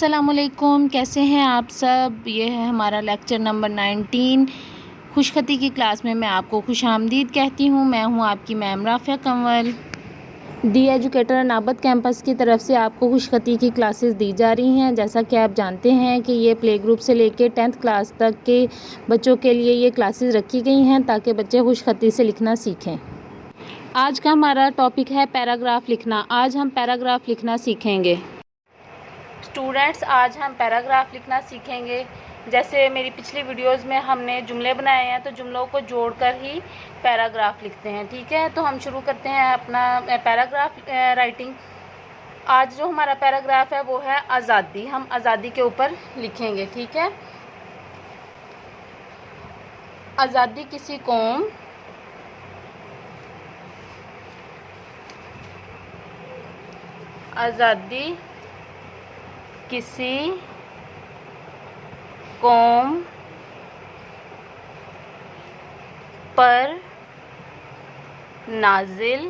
अस्सलामुअलैकुम, कैसे हैं आप सब। ये है हमारा लेक्चर नंबर 19। खुशखती की क्लास में मैं आपको खुशामदीद कहती हूँ। मैं हूँ आपकी मैम राफ़िया कंवल। दी एजुकेटर नाबद कैंपस की तरफ से आपको खुशखती की क्लासेस दी जा रही हैं। जैसा कि आप जानते हैं कि ये प्ले ग्रुप से लेकर 10th क्लास तक के बच्चों के लिए ये क्लासेस रखी गई हैं ताकि बच्चे खुशखती से लिखना सीखें। आज का हमारा टॉपिक है पैराग्राफ लिखना। आज हम पैराग्राफ लिखना सीखेंगे। स्टूडेंट्स, आज हम पैराग्राफ लिखना सीखेंगे। जैसे मेरी पिछली वीडियोस में हमने जुमले बनाए हैं, तो जुमलों को जोड़कर ही पैराग्राफ लिखते हैं। ठीक है, तो हम शुरू करते हैं अपना पैराग्राफ राइटिंग। आज जो हमारा पैराग्राफ है वो है आज़ादी। हम आज़ादी के ऊपर लिखेंगे। ठीक है, आज़ादी किसी कौम, आज़ादी किसी कौम पर नाजिल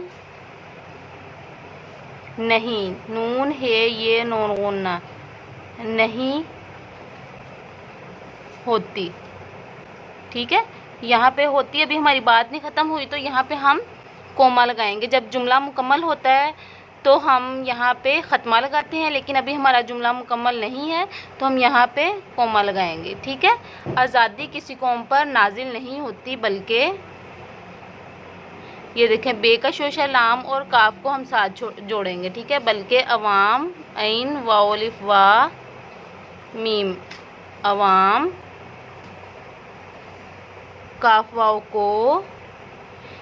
नहीं, नून है ये नून नहीं होती। ठीक है, यहाँ पे होती, अभी हमारी बात नहीं ख़त्म हुई तो यहाँ पे हम कोमा लगाएंगे। जब जुमला मुकम्मल होता है तो हम यहाँ पे ख़त्मा लगाते हैं, लेकिन अभी हमारा जुमला मुकम्मल नहीं है तो हम यहाँ पे कोमा लगाएंगे। ठीक है, आज़ादी किसी कौम पर नाजिल नहीं होती बल्कि, ये देखें बे का शोशा लाम और काफ को हम साथ जोड़ेंगे। ठीक है, बल्कि अवाम, ऐन वाओ अलिफ वा मीम, अवाम, काफ वाओ को।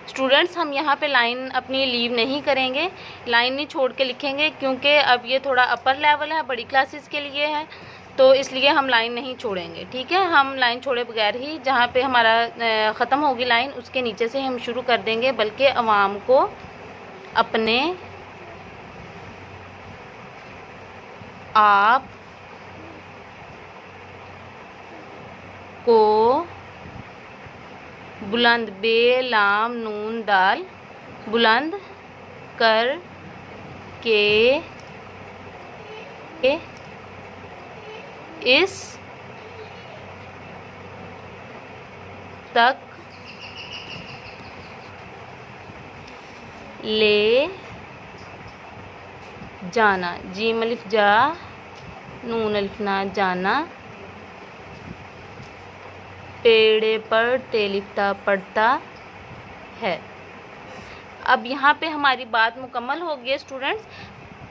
स्टूडेंट्स, हम यहाँ पे लाइन अपनी लीव नहीं करेंगे, लाइन नहीं छोड़ के लिखेंगे, क्योंकि अब ये थोड़ा अपर लेवल है, बड़ी क्लासेस के लिए है, तो इसलिए हम लाइन नहीं छोड़ेंगे। ठीक है, हम लाइन छोड़े बगैर ही जहाँ पे हमारा ख़त्म होगी लाइन उसके नीचे से हम शुरू कर देंगे। बल्कि अवाम को अपने आप को बुलंद, बे लाम नून दाल, बुलंद कर के इस तक ले जाना, जीम अलिफ जा नून अलिफ ना जाना, पेड़े पर तेलिफ्ता पड़ता है। अब यहाँ पे हमारी बात मुकम्मल हो गई है स्टूडेंट्स।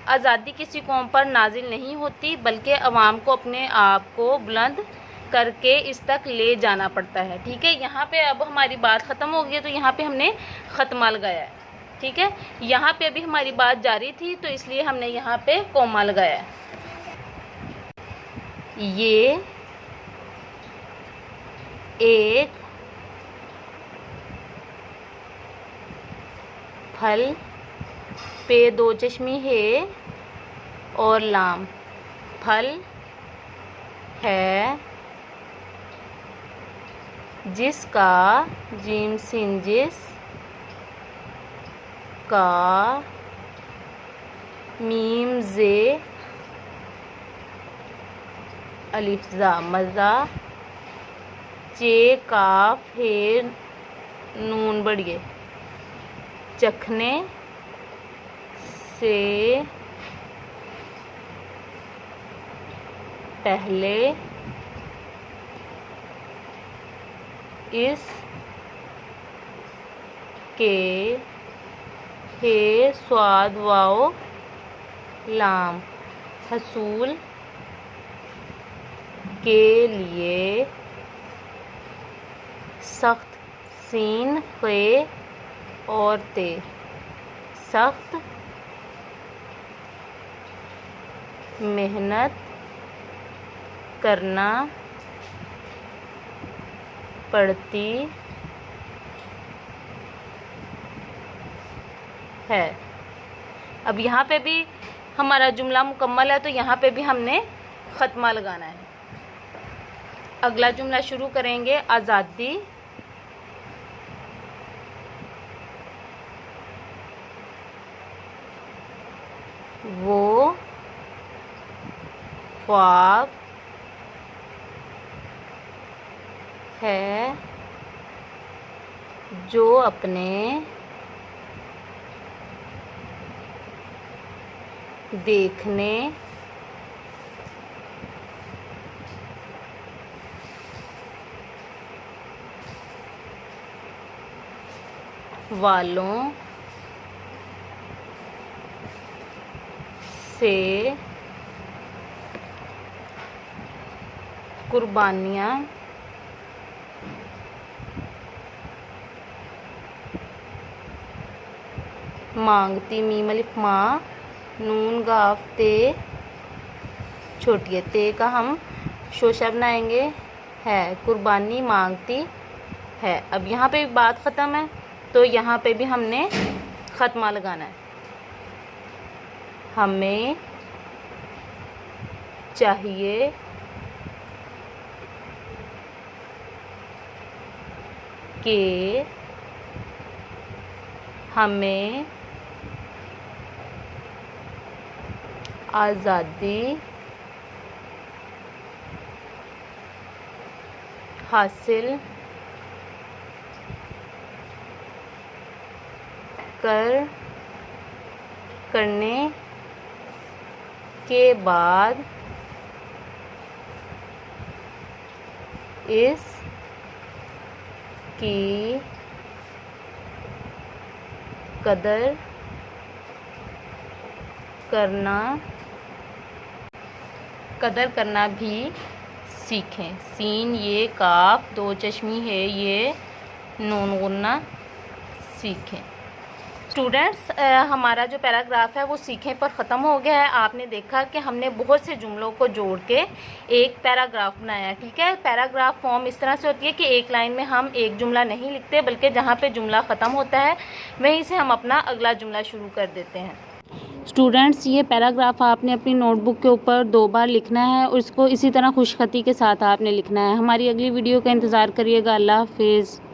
आज़ादी किसी कौम पर नाजिल नहीं होती बल्कि अवाम को अपने आप को बुलंद करके इस तक ले जाना पड़ता है। ठीक है, यहाँ पे अब हमारी बात ख़त्म हो गई है तो यहाँ पे हमने ख़त्मा लगाया है। ठीक है, यहाँ पे अभी हमारी बात जारी थी तो इसलिए हमने यहाँ पे कोमा लगाया है। ये एक फल, पे दो चश्मी है और लाम, फल है जिसका, जीम सिन जिस का, मीम जे अलिफ जा मज़ा, चे काफ है नून बढ़िए, चखने से पहले इस के है स्वाद वाओ लाम, हसूल के लिए सख्त, सीन खे और ते, सख्त मेहनत करना पड़ती है। अब यहाँ पे भी हमारा जुमला मुकम्मल है तो यहाँ पे भी हमने ख़त्मा लगाना है। अगला जुमला शुरू करेंगे, आज़ादी वो ख्वाब है जो अपने देखने वालों से कुर्बानियाँ मांगती। मीम अलिफ माँ, नून गाफ ते, छोटी है ते का हम शोशा बनाएंगे है, कुर्बानी मांगती है। अब यहाँ पे बात ख़त्म है तो यहाँ पे भी हमने ख़त्मा लगाना है। हमें चाहिए कि हमें आज़ादी हासिल करने के बाद इसकी कदर करना भी सीखें। सीन ये काफ, दो चश्मी है ये नून गुन्ना सीखें। स्टूडेंट्स, हमारा जो पैराग्राफ है वो सीखें पर ख़त्म हो गया है। आपने देखा कि हमने बहुत से जुमलों को जोड़ के एक पैराग्राफ बनाया। ठीक है, पैराग्राफ फॉर्म इस तरह से होती है कि एक लाइन में हम एक जुमला नहीं लिखते, बल्कि जहाँ पे जुमला ख़त्म होता है वहीं से हम अपना अगला जुमला शुरू कर देते हैं। स्टूडेंट्स, ये पैराग्राफ आपने अपनी नोटबुक के ऊपर 2 बार लिखना है और इसको इसी तरह खुशखती के साथ आपने लिखना है। हमारी अगली वीडियो का इंतज़ार करिएगा। अल्लाह हाफिज़।